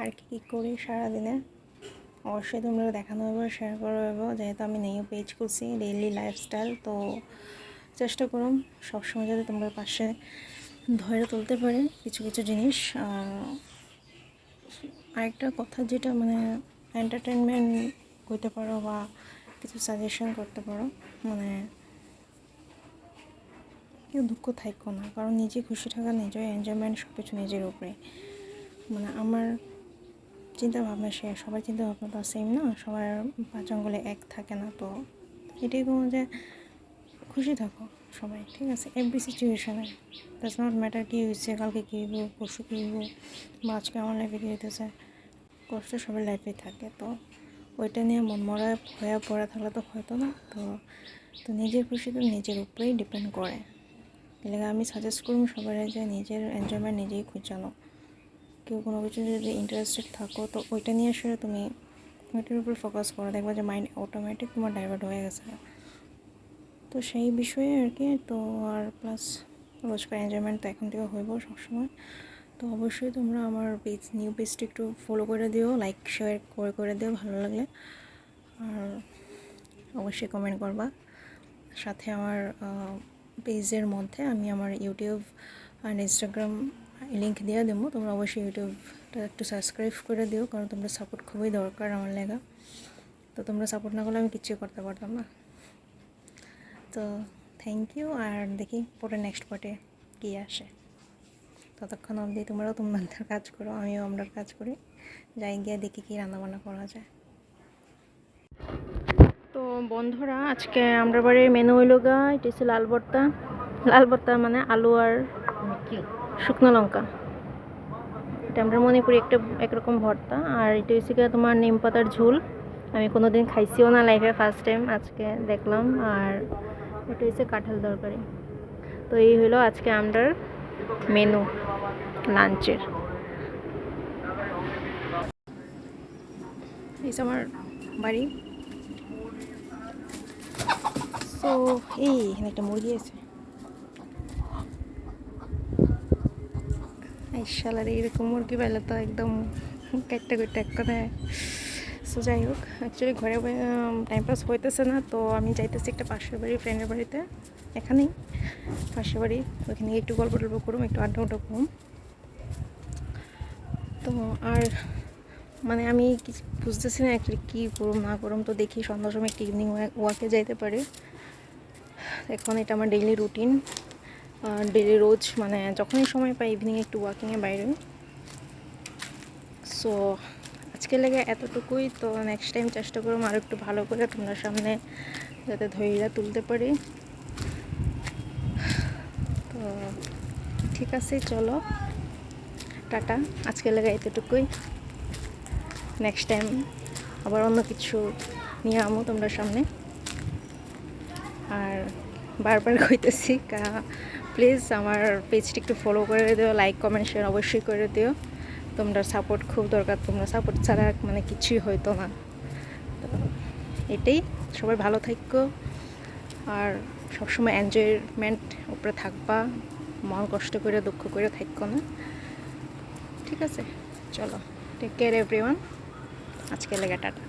আর কি করি সারাদিনে অবশ্যই তোমরা দেখানো হবে, শেয়ার করা হবে, যেহেতু আমি নিউ পেজ করছি ডেইলি লাইফস্টাইল। তো চেষ্টা করুন সবসময় যাতে তোমরা পাশে ধরে তুলতে পারে কিছু কিছু জিনিস। আরেকটা কথা যেটা মানে এন্টারটেনমেন্ট করতে পারো বা কিছু সাজেশন করতে পারো, মানে কেউ দুঃখ থাকো না, কারণ নিজে খুশি থাকা, নিজের এনজয়মেন্ট সব কিছু নিজের উপরে। মানে আমার চিন্তা ভাবনা শেয়ার, সবার চিন্তা ভাবনা তো সেম না, সবার পাঁচ আঙ্গুলে এক থাকে না। তো এটাই কোনো যে খুশি থাকো সবাই, ঠিক আছে, এভরি সিচুয়েশানে। ডাজ নট ম্যাটার কী হয়েছে, কালকে কী হইব, পরশু কী হইব, বা আজকে আমার লাইফে কী হইতেছে, কষ্ট সবার লাইফেই থাকে। তো ওইটা নিয়ে মন মরা হয়ে পড়া থাকলে তো হয়তো না। তো নিজের খুশি তো নিজের উপরেই ডিপেন্ড করে। এলাকা আমি সাজেস্ট করুন সবার যে নিজের এনজয়মেন্ট নিজেই খুঁজানো। কেউ কোনো কিছু যদি ইন্টারেস্টেড থাকো তো ওইটা নিয়ে আসলে তুমি ওইটার উপর ফোকাস করো, দেখবা যে মাইন্ড অটোমেটিক তোমার ডাইভার্ট হয়ে গেছে। তো সেই বিষয়ে আর কি। তো আর প্লাস রোজকার এনজয়মেন্ট তো এখন থেকে হইব সবসময়। তো অবশ্যই তোমরা আমার পেজ, নিউ পেজটা একটু ফলো করে দিও, লাইক শেয়ার করে দিও ভালো লাগলে। আর অবশ্যই কমেন্ট করবা। সাথে আমার পেজের মধ্যে আমি আমার ইউটিউব আর ইনস্টাগ্রাম লিঙ্ক দিয়ে দেবো, তোমরা অবশ্যই ইউটিউবটা একটু সাবস্ক্রাইব করে দিও, কারণ তোমরা সাপোর্ট খুবই দরকার আমার লেগা। তো তোমরা সাপোর্ট না করলে আমি কিচ্ছু করতে পারতাম না। তো থ্যাংক ইউ, আর দেখি পরে নেক্সট পার্টে কী আসে। ততক্ষণ অবধি তোমরাও তোমাদের কাজ করো, আমিও আমরা কাজ করি, যাই গিয়ে দেখি কী রান্নাবান্না করা যায়। তো বন্ধুরা, আজকে আমরা বাড়ির মেনু হইল গা, এটা হচ্ছে লাল ভর্তা। লাল ভর্তা মানে আলু আর শুকনো লঙ্কা, এটা আমরা মণিপুরি একটা একরকম ভর্তা। আর এটা হচ্ছে গিয়ে তোমার নিম পাতার ঝোল, আমি কোনো দিন খাইছিও না লাইফে, ফার্স্ট টাইম আজকে দেখলাম। আর এটা হচ্ছে কাঁঠাল তরকারি। তো এই হলো আজকে আমাদের মেনু লাঞ্চের। এই আমার বাড়ি। তো এই এখানে একটা মুরগি আছে, শালার এইরকম মুরগি পাইলে তো একদম কাটটা কুটটা এক কথায়। সো যাই হোক, অ্যাকচুয়ালি ঘরে টাইম পাস হইতেছে না, তো আমি যাইতেছি একটা পাশের বাড়ি ফ্রেন্ডের বাড়িতে, এখানেই পাশের বাড়ি। ওইখানে একটু গল্প টল্প করুম, একটু আড্ডা উড্ডা করুম। তো আর মানে আমি বুঝতেছি না অ্যাকচুয়ালি কী করুম না করুম। তো দেখি সন্ধ্যার সময় একটি ইভিনিং ওয়াকে যাইতে পারে। এখন এটা আমার ডেইলি রুটিন, ডেইলি রোজ মানে যখনই সময় পাই ইভিনিংয়ে একটু ওয়াকিংয়ে বাইরে। সো আজকে লেগে এতটুকুই। তো নেক্সট টাইম চেষ্টা করুম আরও একটু ভালো করে তোমার সামনে যাতে ধৈর্য তুলতে পারি। তো ঠিক আছে, চলো টাটা, আজকে লেগে এতটুকুই। নেক্সট টাইম আবার অন্য কিছু নিয়ে আমো তোমরা সামনে। আর বারবার কইতেছি, প্লিজ আমার পেজটি একটু ফলো করে দিও, লাইক কমেন্ট শেয়ার অবশ্যই করে দিও। তোমরা সাপোর্ট খুব দরকার, তোমরা সাপোর্ট ছাড়া মানে কিছুই হইতো না। তো এটাই, সবাই ভালো থাকো আর সবসময় এনজয়মেন্ট উপরে থাকবা, মন কষ্ট করে দুঃখ করে থাকো না, ঠিক আছে? চলো, টেক কেয়ার এভরিওয়ান, আজকে লেগে টাটা।